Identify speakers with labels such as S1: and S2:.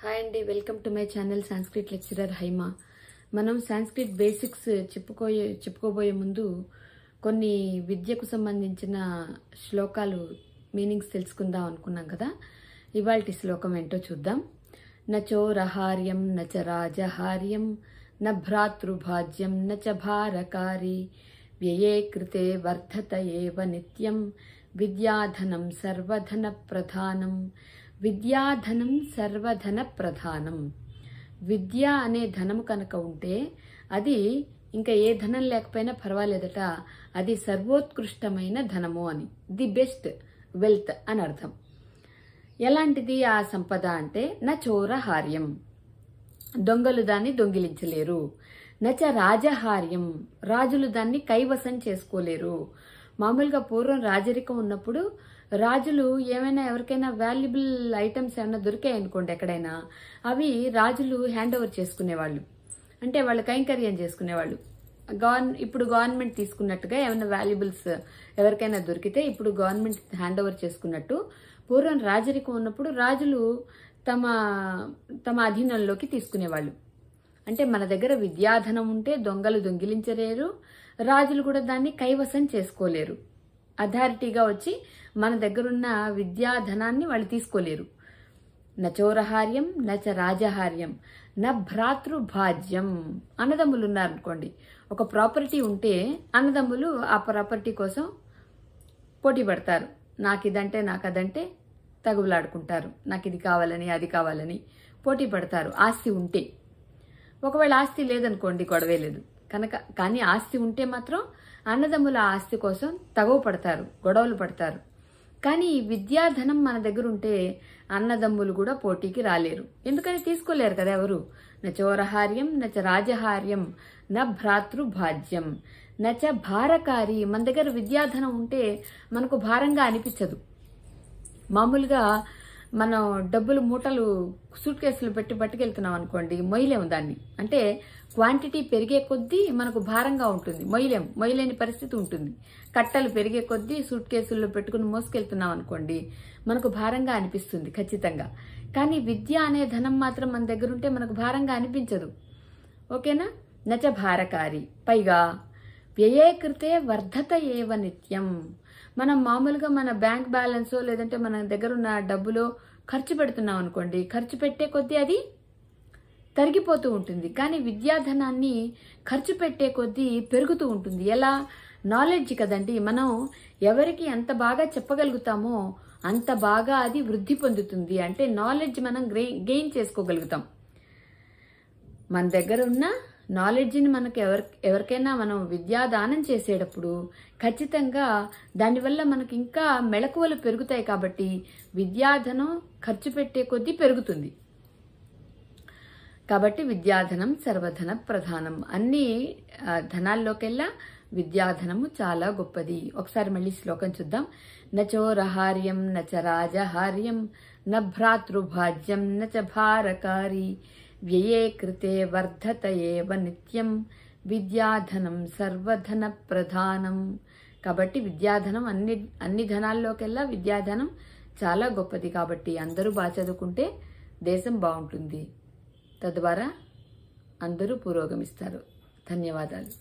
S1: Hi అండి, welcome to my channel Sanskrit lecturer Haima. మనం Sanskrit basics చెప్పుకోబోయే ముందు కొన్ని విద్యకు సంబంధించిన శ్లోకాలు మీనింగ్స్ తెలుసుకుందాం అనుకున్నాం కదా. ఇవాల్టి శ్లోకం ఏంటో చూద్దాం. నచోరహార్యం నచ రాజహార్యం న భ్రాతృభాజ్యం నచ భారకారి వ్యయే కృతే వర్ధత ఏవ నిత్యం విద్యాధనం సర్వధన ప్రధానం. విద్యాధనం సర్వధన ప్రధానం. విద్య అనే ధనము కనుక ఉంటే అది ఇంకా ఏ ధనం లేకపోయినా పర్వాలేదట, అది సర్వోత్కృష్టమైన ధనము అని, ది బెస్ట్ వెల్త్ అని అర్థం. ఎలాంటిది ఆ సంపద అంటే న చోరహార్యం, దొంగలు దాన్ని దొంగిలించలేరు. నచ రాజహార్యం, రాజులు దాన్ని కైవసం చేసుకోలేరు. మామూలుగా పూర్వం రాజరికం ఉన్నప్పుడు రాజులు ఏమైనా ఎవరికైనా వాల్యుబుల్ ఐటమ్స్ ఏమైనా దొరికాయనుకోండి ఎక్కడైనా, అవి రాజులు హ్యాండ్ ఓవర్ చేసుకునేవాళ్ళు, అంటే వాళ్ళు కైంకర్యం చేసుకునేవాళ్ళు. ఇప్పుడు గవర్నమెంట్ తీసుకున్నట్టుగా ఏమైనా వాల్యుబుల్స్ ఎవరికైనా దొరికితే ఇప్పుడు గవర్నమెంట్ హ్యాండ్ ఓవర్ చేసుకున్నట్టు పూర్వం రాజరికం ఉన్నప్పుడు రాజులు తమ అధీనంలోకి తీసుకునేవాళ్ళు. అంటే మన దగ్గర విద్యాధనం ఉంటే దొంగలు దొంగిలించలేరు, రాజులు కూడా దాన్ని కైవసం చేసుకోలేరు. అథారిటీగా వచ్చి మన దగ్గరున్న విద్యాధనాన్ని వాళ్ళు తీసుకోలేరు. నచోరహార్యం నచ రాజహార్యం న భ్రాతృభాజ్యం. అన్నదమ్ములు ఉన్నారనుకోండి, ఒక ప్రాపర్టీ ఉంటే అన్నదమ్ములు ఆ ప్రాపర్టీ కోసం పోటీ పడతారు. నాకు ఇదంటే నాకు అదంటే తగులాడుకుంటారు, నాకు ఇది కావాలని అది కావాలని పోటీ పడతారు ఆస్తి ఉంటే. ఒకవేళ ఆస్తి లేదనుకోండి గొడవే లేదు కనుక, కానీ ఆస్తి ఉంటే మాత్రం అన్నదమ్ముల ఆస్తి కోసం తగవ పడతారు, గొడవలు పడతారు. కానీ ఈ విద్యాధనం మన దగ్గర ఉంటే అన్నదమ్ములు కూడా పోటీకి రాలేరు, ఎందుకని తీసుకోలేరు కదా ఎవరు. నచోరహార్యం నచ రాజహార్యం న భ్రాతృభాజ్యం నచ భారకారి. మన దగ్గర విద్యాధనం ఉంటే మనకు భారంగా అనిపించదు. మామూలుగా మనం డబ్బులు మూటలు సూట్ కేసులు పెట్టి పట్టుకెళ్తున్నాం అనుకోండి, మొయ్యలేము దాన్ని. అంటే క్వాంటిటీ పెరిగే కొద్దీ మనకు భారంగా ఉంటుంది, మొయ్యలేని పరిస్థితి ఉంటుంది. కట్టలు పెరిగే కొద్దీ సూట్ కేసుల్లో పెట్టుకుని మోసుకెళ్తున్నాం అనుకోండి, మనకు భారంగా అనిపిస్తుంది ఖచ్చితంగా. కానీ విద్య అనే ధనం మాత్రం మన దగ్గర ఉంటే మనకు భారంగా అనిపించదు. ఓకేనా. నచ భారకారి. పైగా వ్యయే కృతే వర్ధత ఏవ నిత్యం. మనం మామూలుగా మన బ్యాంక్ బ్యాలెన్సో లేదంటే మన దగ్గర ఉన్న డబ్బులో ఖర్చు పెడుతున్నాం అనుకోండి, ఖర్చు పెట్టే కొద్దీ అది తరిగిపోతూ ఉంటుంది. కానీ విద్యాధనాన్ని ఖర్చు పెట్టే కొద్దీ పెరుగుతూ ఉంటుంది. ఎలా? నాలెడ్జ్ కదండి. మనం ఎవరికి ఎంత బాగా చెప్పగలుగుతామో అంత బాగా అది వృద్ధి పొందుతుంది. అంటే నాలెడ్జ్ మనం గెయిన్ చేసుకోగలుగుతాం. మన దగ్గర ఉన్న నాలెడ్జ్ని మనకు ఎవరికైనా మనం విద్యాదానం చేసేటప్పుడు ఖచ్చితంగా దానివల్ల మనకి ఇంకా మెళకువలు పెరుగుతాయి. కాబట్టి విద్యాధనం ఖర్చు పెట్టే కొద్దీ పెరుగుతుంది. కాబట్టి విద్యాధనం సర్వధన ప్రధానం. అన్ని ధనాల్లోకెల్లా విద్యాధనము చాలా గొప్పది. ఒకసారి మళ్ళీ శ్లోకం చూద్దాం. నచోరహార్యం నచ రాజహార్యం న భ్రాతృభాజ్యం నచ భారకారి వ్యయే కృతే వర్ధత ఏవ నిత్యం విద్యాధనం సర్వధన ప్రధానం. కాబట్టి విద్యాధనం అన్ని ధనాల్లోకెల్లా విద్యాధనం చాలా గొప్పది. కాబట్టి అందరూ బాగా చదువుకుంటే దేశం బాగుంటుంది, తద్వారా అందరూ పురోగమిస్తారు. ధన్యవాదాలు.